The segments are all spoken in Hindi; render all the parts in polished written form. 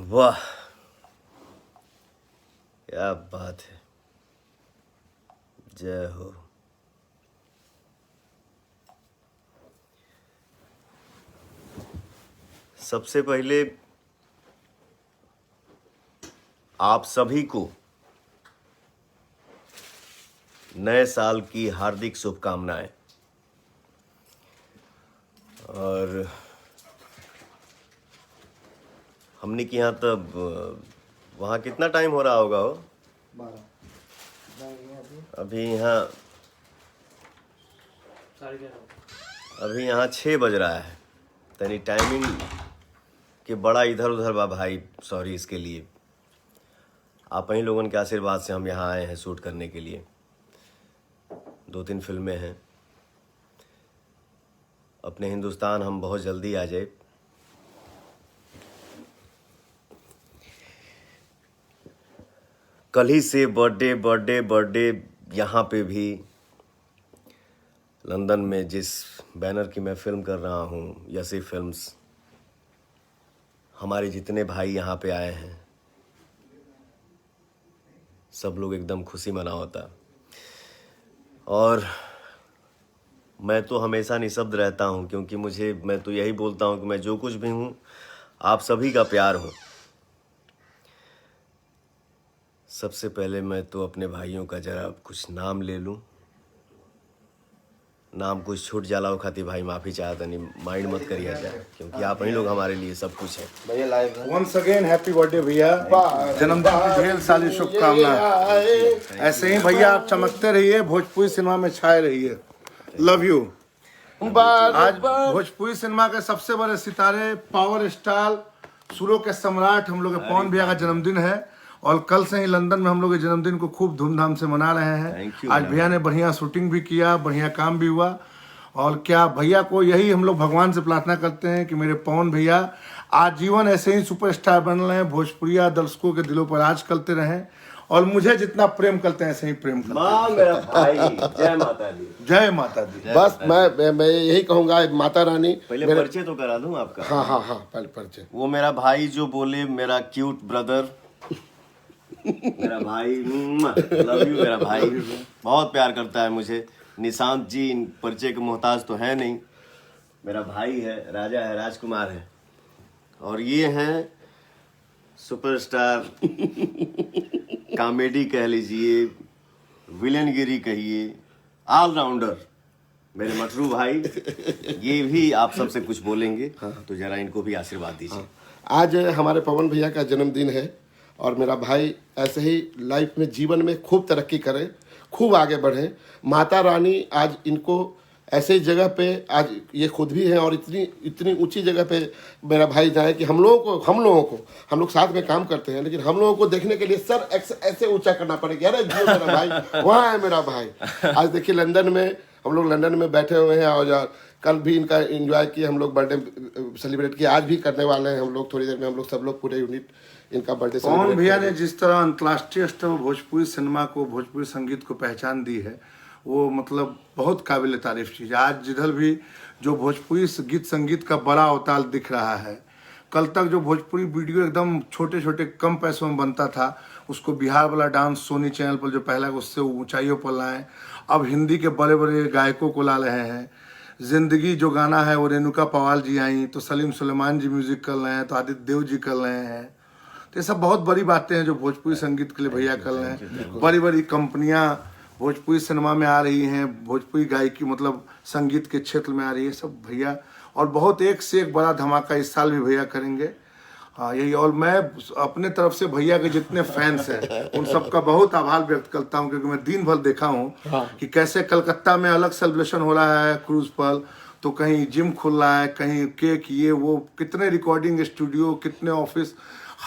वाह, क्या बात है। जय हो। सबसे पहले आप सभी को नए साल की हार्दिक शुभकामनाएं। और हमने के यहाँ तब वहाँ कितना टाइम हो रहा होगा हो? 12 अभी यहाँ 6 बज रहा है। तनी टाइमिंग के बड़ा इधर उधर बा भाई, सॉरी इसके लिए। आप ही लोगों के आशीर्वाद से हम यहाँ आए हैं शूट करने के लिए। 2-3 फिल्में हैं। अपने हिंदुस्तान हम बहुत जल्दी आ जाए। कल ही से बर्थडे यहाँ पे भी लंदन में जिस बैनर की मैं फिल्म कर रहा हूँ, यसी फिल्म्स, हमारे जितने भाई यहाँ पे आए हैं सब लोग एकदम खुशी मनावता। और मैं तो हमेशा निःशब्द रहता हूँ, क्योंकि मैं तो यही बोलता हूँ कि मैं जो कुछ भी हूँ आप सभी का प्यार हूँ। सबसे पहले मैं तो अपने भाइयों का जरा कुछ नाम ले लूँ। नाम कुछ छूट जाला हो खातिर भाई माफ़ी चाहता नहीं, माइंड मत करिए जाए, क्योंकि आप ही लोग हमारे लिए सब कुछ है। भैया लाइव है। वंस अगेन हैप्पी बर्थडे भैया, जन्मदिन की ढेर सारी शुभकामनाएं। ऐसे ही भैया आप चमकते रहिए, भोजपुरी सिनेमा में छाए रहिए। Love you. आज भोजपुरी सिनेमा के सबसे बड़े सितारे, पावर स्टार, सुरों के सम्राट हम लोग के पवन भैया का जन्मदिन है। और कल से ही लंदन में हम लोग के जन्मदिन को खूब धूमधाम से मना रहे हैं। आज भैया ने बढ़िया शूटिंग भी किया, बढ़िया काम भी हुआ। और क्या भैया को यही हम लोग भगवान से प्रार्थना करते हैं कि मेरे पवन भैया आजीवन ऐसे ही सुपरस्टार बन रहे हैं, भोजपुरिया दर्शकों के दिलों पर राज करते रहें, और मुझे जितना प्रेम करते हैं ऐसे ही प्रेम करते हैं। मेरा भाई, जय माता दी। जय माता दी। बस मैं यही कहूंगा, माता रानी। पहले परिचय तो करा दूं आपका। हाँ पहले परिचय। वो मेरा भाई जो बोले, मेरा क्यूट ब्रदर, मेरा भाई, लव यू मेरा भाई, बहुत प्यार करता है मुझे। निशांत जी इन परिचय के मोहताज तो है नहीं, मेरा भाई है, राजा है, राजकुमार है। और ये हैं सुपरस्टार, कॉमेडी कह लीजिए, विलेनगिरी कहिए, ऑलराउंडर, मेरे मटरू भाई। ये भी आप सबसे कुछ बोलेंगे, तो जरा इनको भी आशीर्वाद दीजिए। आज हमारे पवन भैया का जन्मदिन है, और मेरा भाई ऐसे ही लाइफ में, जीवन में खूब तरक्की करे, खूब आगे बढ़े। माता रानी आज इनको ऐसे ही जगह पे, आज ये खुद भी हैं और इतनी ऊंची जगह पे मेरा भाई जाए कि हम लोग साथ में काम करते हैं, लेकिन हम लोगों को देखने के लिए सर ऐसे ऊंचा करना पड़ेगा। अरे जो मेरा भाई वहाँ है मेरा भाई। आज देखिए लंदन में, हम लोग लंदन में बैठे हुए हैं, और कल भी इनका एंजॉय किया हम लोग, बर्थडे सेलिब्रेट किया। आज भी करने वाले हैं हम लोग, थोड़ी देर में हम लोग सब लोग पूरे यूनिट इनका बर्थडे पवन भैया ने जिस तरह अंतर्राष्ट्रीय स्तर पर भोजपुरी सिनेमा को, भोजपुरी संगीत को पहचान दी है, वो मतलब बहुत काबिल तारीफ चीज़। आज जिधर भी जो भोजपुरी गीत संगीत का बड़ा अवतार दिख रहा है, कल तक जो भोजपुरी वीडियो एकदम छोटे छोटे कम पैसों में बनता था, उसको बिहार वाला डांस सोनी चैनल पर जो पहला, उससे ऊंचाइयों पर लाएं। अब हिंदी के बड़े बड़े गायकों को ला रहे हैं। जिंदगी जो गाना है वो रेणुका पवाल जी आई, तो सलीम सुलेमान जी म्यूजिक कर रहे हैं, तो आदित्य देव जी कर रहे हैं। तो ये सब बहुत बड़ी बातें हैं जो भोजपुरी संगीत के लिए भैया कर रहे हैं। बड़ी बड़ी कंपनियां भोजपुरी सिनेमा में आ रही हैं, भोजपुरी गायकी मतलब संगीत के क्षेत्र में आ रही है सब भैया। और बहुत एक से एक बड़ा धमाका इस साल भी भैया करेंगे। हाँ यही। और मैं अपने तरफ से भैया के जितने फैंस हैं उन सबका बहुत आभार व्यक्त करता हूँ, क्योंकि मैं दिन भर देखा हूँ कि कैसे कलकत्ता में अलग सेलिब्रेशन हो रहा है क्रूज पर, तो कहीं जिम खुल रहा है, कहीं केक, ये वो, कितने रिकॉर्डिंग स्टूडियो, कितने ऑफिस,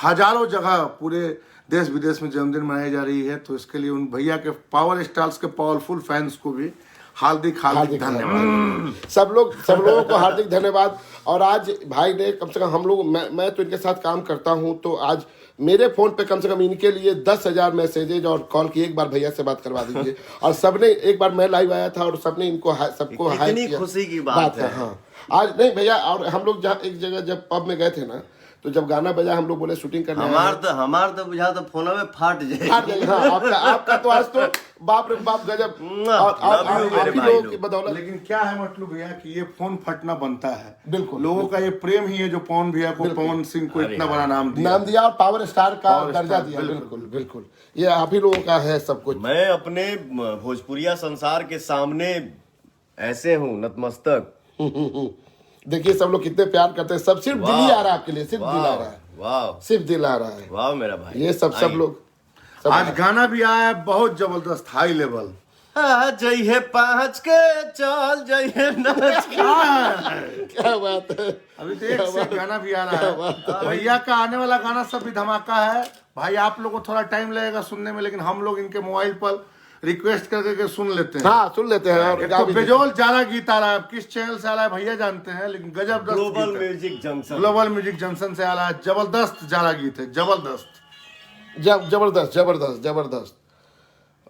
हजारों जगह पूरे देश विदेश में जन्मदिन मनाई जा रही है। तो इसके लिए उन भैया के पावर स्टार्स के पावरफुल फैंस को भी हार्दिक धन्यवाद। सब लोगों को हार्दिक धन्यवाद। और आज भाई ने कम से कम हम लोग, मैं तो इनके साथ काम करता हूं, तो आज मेरे फोन पे कम से कम इनके लिए 10,000 मैसेजेज और कॉल की। एक बार भैया से बात करवा दीजिए। और सबने, एक बार मैं लाइव आया था और सबने इनको सबको हाई कितनी खुशी की बात है। हाँ, आज नहीं भैया। और हम लोग जहाँ एक जगह जब पब में गए थे ना, तो जब गाना बजा हम लोग बोले शूटिंग करने हमार तो बुझा तो फोन में फाट जाए। हाँ, आपका तो आज तो बाप रे बाप गजब। और आप ही लोगों की बदौलत। लेकिन क्या है मतलब भैया कि ये फोन फटना बनता है। बिल्कुल, लोगों का ये प्रेम ही है जो पवन भैया को, पवन सिंह को इतना बड़ा नाम दिया और पावर स्टार का दर्जा दिया। बिल्कुल बिल्कुल, ये आप ही लोगों का है सब कुछ। मैं अपने भोजपुरिया संसार के सामने ऐसे हूँ नतमस्तक। देखिए सब लोग कितने प्यार करते हैं। सब सिर्फ दिल ही आ रहा है आपके लिए, सिर्फ दिल आ रहा है। वाह, सिर्फ दिल आ रहा है। वाह मेरा भाई। ये सब लोग आज गाना भी आया है बहुत जबरदस्त, हाई लेवल। जइहे पहुंच के चल जइहे नाच के। क्या बात है। अभी तो एक से गाना भी आ रहा है भैया का। आने वाला गाना सब भी धमाका है भाई। आप लोगों को थोड़ा टाइम लगेगा सुनने में, लेकिन हम लोग इनके मोबाइल पर रिक्वेस्ट करके सुन लेते हैं। हाँ, सुन लेते हैं। और तो बेजोल ज्यादा गीत आ रहा है, किस चैनल से आ रहा है भैया जानते हैं, लेकिन गजब global music junction, global music junction से आ रहा है। जबरदस्त ज्यादा गीत है, जबरदस्त जबरदस्त जबरदस्त जबरदस्त।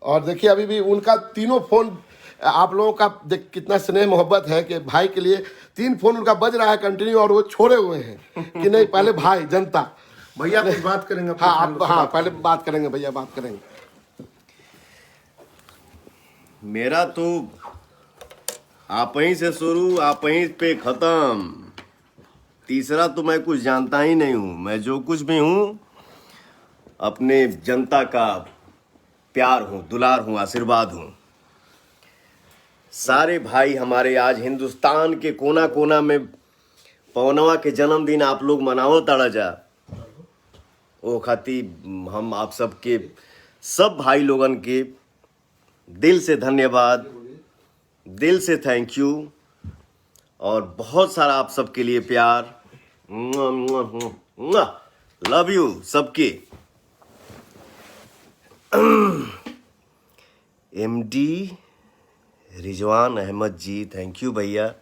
और देखिए अभी भी उनका तीनों फोन, आप लोगों का देख कितना स्नेह मोहब्बत है कि भाई के लिए 3 फोन उनका बज रहा है कंटिन्यू, और वो छोड़े हुए हैं कि नहीं पहले भाई जनता। भैया कुछ बात करेंगे। हाँ, पहले बात करेंगे भैया, बात करेंगे। मेरा तो आप ही से शुरू, आप ही पे खत्म। तीसरा तो मैं कुछ जानता ही नहीं हूं। मैं जो कुछ भी हूं अपने जनता का प्यार हूं, दुलार हूं, आशीर्वाद हूं। सारे भाई हमारे आज हिंदुस्तान के कोना कोना में पवनवा के जन्मदिन आप लोग मनाओ तड़ा जा, ओ खाती हम आप सबके सब भाई लोगन के दिल से धन्यवाद, दिल से थैंक यू, और बहुत सारा आप सबके लिए प्यार। लव यू सबके। MD Rizwan Ahmad ji, thank you भैया।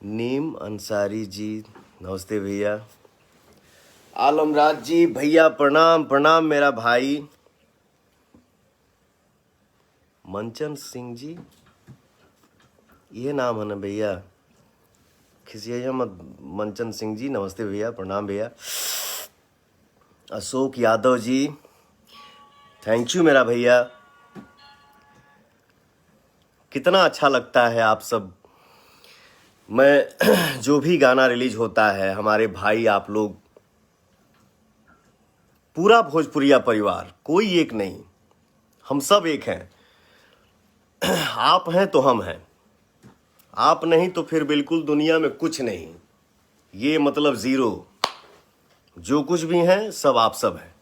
नीम अंसारी जी, नमस्ते भैया। आलमराज जी भैया प्रणाम प्रणाम मेरा भाई। मंचन सिंह जी, ये नाम है ना भैया, खिसिया मत। मंचन सिंह जी नमस्ते भैया, प्रणाम भैया। अशोक यादव जी, थैंक यू मेरा भैया। कितना अच्छा लगता है आप सब, मैं जो भी गाना रिलीज होता है, हमारे भाई आप लोग, पूरा भोजपुरिया परिवार, कोई एक नहीं, हम सब एक हैं। आप हैं तो हम हैं, आप नहीं तो फिर बिल्कुल दुनिया में कुछ नहीं। ये मतलब जीरो। जो कुछ भी हैं सब आप सब हैं।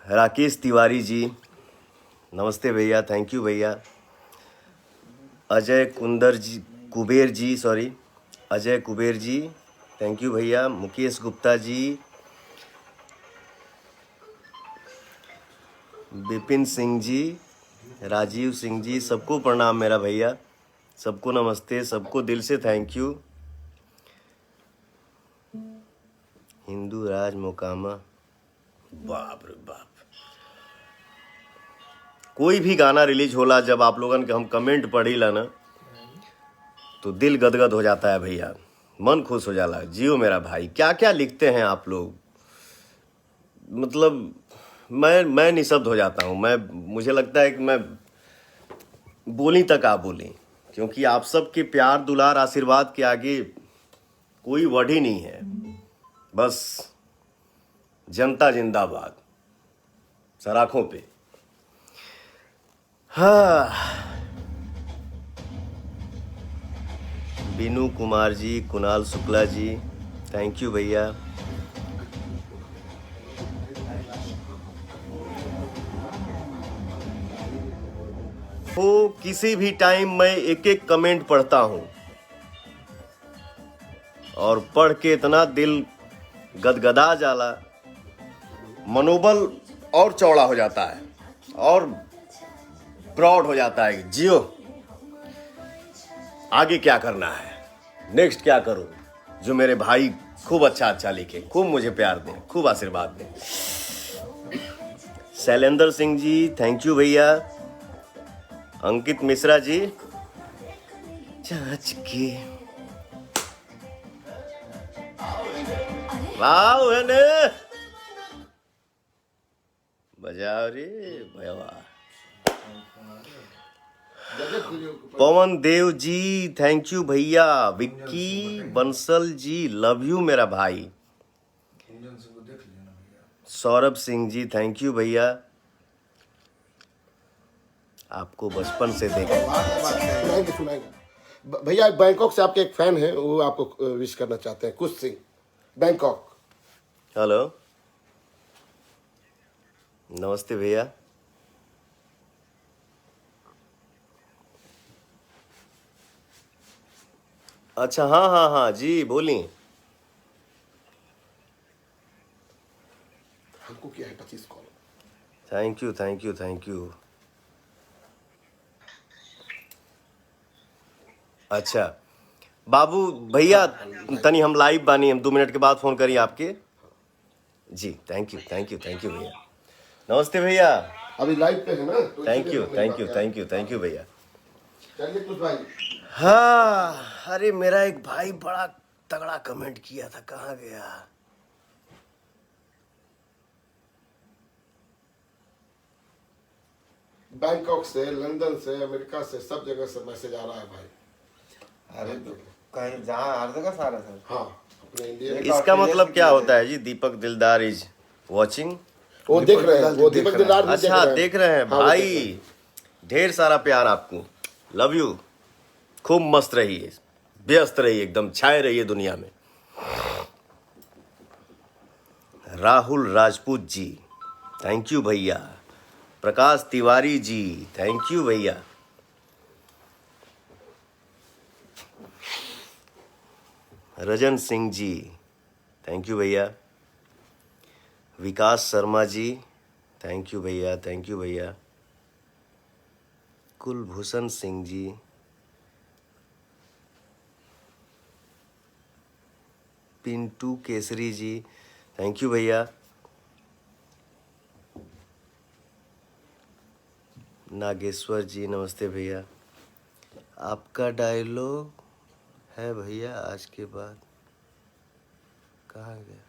राकेश तिवारी जी, नमस्ते भैया, थैंक यू भैया। Ajay Kuber ji, sorry, Ajay Kuber ji, thank you भैया। मुकेश गुप्ता जी, विपिन सिंह जी, राजीव सिंह जी, सबको प्रणाम मेरा भैया, सबको नमस्ते, सबको दिल से थैंक यू। हिंदू राज मोकामा, बाप रे बाप। कोई भी गाना रिलीज होला, जब आप लोगन के हम कमेंट पढ़ी ला ना, तो दिल गदगद हो जाता है भैया, मन खुश हो जाला। जियो मेरा भाई, क्या क्या लिखते हैं आप लोग, मतलब मैं निशब्द हो जाता हूँ। मुझे लगता है कि मैं बोली तक आप बोली, क्योंकि आप सब के प्यार दुलार आशीर्वाद के आगे कोई वर्ड ही नहीं है। बस जनता जिंदाबाद सराखों पे। हाँ, बीनू कुमार जी, कुणाल शुक्ला जी, थैंक यू भैया। वो किसी भी टाइम मैं एक एक कमेंट पढ़ता हूं और पढ़ के इतना दिल गदगदा जाला, मनोबल और चौड़ा हो जाता है और प्राउड हो जाता है। जियो, आगे क्या करना है, नेक्स्ट क्या करूं। जो मेरे भाई खूब अच्छा लिखे, खूब मुझे प्यार दें, खूब आशीर्वाद दें। शैलेंद्र सिंह जी थैंक यू भैया। अंकित मिश्रा जी चाच के वाह ने बजाओ रे भैया। पवन देव जी थैंक यू भैया। विक्की बंसल जी लव यू मेरा भाई। सौरभ सिंह जी थैंक यू भैया। आपको बचपन से देखा। सुनाएंगे भैया, बैंकॉक से आपके एक फैन है, वो आपको विश करना चाहते हैं। कुछ सिंह, बैंकॉक। हेलो, नमस्ते भैया। अच्छा, हाँ जी बोली। हमको क्या है 25 कॉल। Thank you. अच्छा बाबू भैया, तनी हम लाइव बानी, हम 2 मिनट के बाद फोन करी आपके जी। थैंक यू भैया। नमस्ते भैया। अभी लाइव पे है ना, तो थैंक यू भैया। चलिए कुछ भाई। हाँ, अरे मेरा एक भाई बड़ा तगड़ा कमेंट किया था, कहाँ गया। बैंकॉक से, लंदन से, अमेरिका से, सब जगह से मैसेज आ रहा है भाई। अरे तो कहीं जहाँ हर जगह सारा सर। हाँ, अपने इंडिया। इसका मतलब क्या होता है जी? दीपक दिलदार इज वॉचिंग। वो देख रहे हैं, वो दीपक दिलदार भी अच्छा देख रहे हैं हाँ, भाई। ढेर सारा प्यार आपको, लव यू। खूब मस्त रहिए, व्यस्त रहिए, एकदम छाए रहिए दुनिया में। राहुल राजपूत जी थैंक यू भैया। प्रकाश तिवारी जी थैंक यू भैया। रजन सिंह जी थैंक यू भैया। विकास शर्मा जी थैंक यू भैया। कुलभूषण सिंह जी, पिंटू केसरी जी थैंक यू भैया। नागेश्वर जी नमस्ते भैया। आपका डायलॉग है भैया आज के बाद कहाँ गया?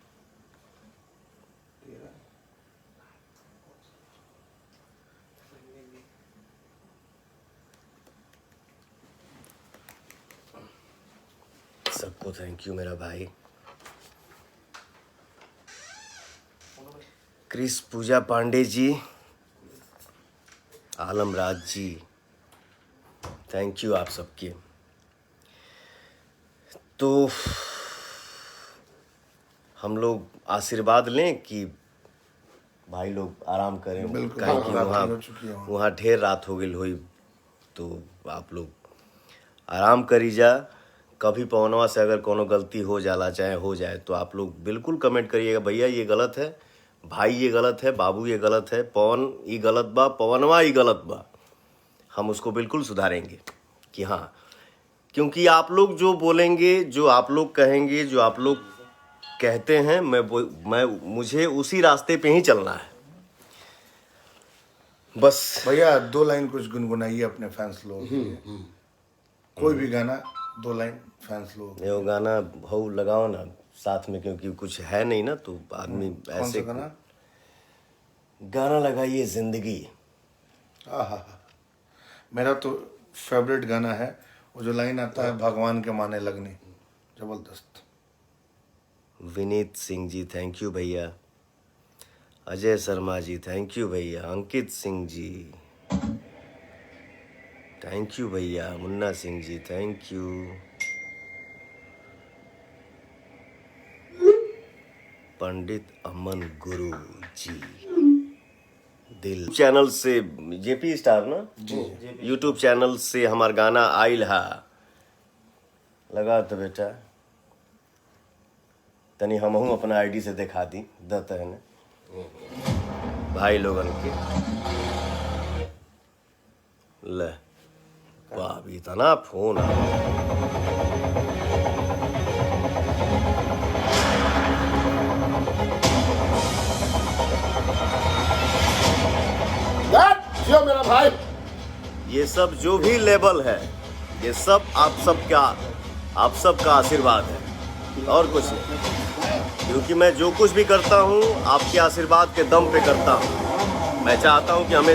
सबको थैंक यू मेरा भाई। Chris Pooja Pandey ji, Alam Raj ji thank you आप सबके। तो हम लोग आशीर्वाद लें कि भाई लोग आराम करें, काहे कि वहाँ ढेर रात हो गई हुई, तो आप लोग आराम करी जा। कभी पवनवा से अगर कोनो गलती हो जाला चाहे हो जाए तो आप लोग बिल्कुल कमेंट करिएगा, भैया ये गलत है, भाई ये गलत है, बाबू ये गलत है, पवन ये गलत बा, पवनवा ये गलत बा। हम उसको बिल्कुल सुधारेंगे कि हाँ, क्योंकि आप लोग जो बोलेंगे, जो आप लोग कहेंगे, जो आप लोग कहते हैं, मुझे उसी रास्ते पे ही चलना है बस। भैया 2 लाइन कुछ गुनगुनाइए अपने फैंस लोग के लिए। कोई भी गाना 2 लाइन फैंस लोग। ये गाना हो लगाओ ना साथ में, क्योंकि कुछ है नहीं ना, तो आदमी ऐसे गाना लगाइए जिंदगी। हाँ, मेरा तो फेवरेट गाना है वो जो लाइन आता है, भगवान के माने लगनी, जबरदस्त। विनीत सिंह जी थैंक यू भैया। अजय शर्मा जी थैंक यू भैया। अंकित सिंह जी थैंक यू भैया। Munna Singh ji thank you. पंडित अमन गुरु जी दिल चैनल से जेपी स्टार ना यूट्यूब चैनल से हमार गाना आइल है लगा तो बेटा तनी हमहू अपना आईडी से दिखा दी दत है भाई लोगन के ले बाप इतना फोन आ जियो मेरा भाई। ये सब जो भी लेवल है ये सब आप सबका आशीर्वाद है और कुछ नहीं क्योंकि मैं जो कुछ भी करता हूँ आपके आशीर्वाद के दम पे करता हूँ। मैं चाहता हूँ कि हमें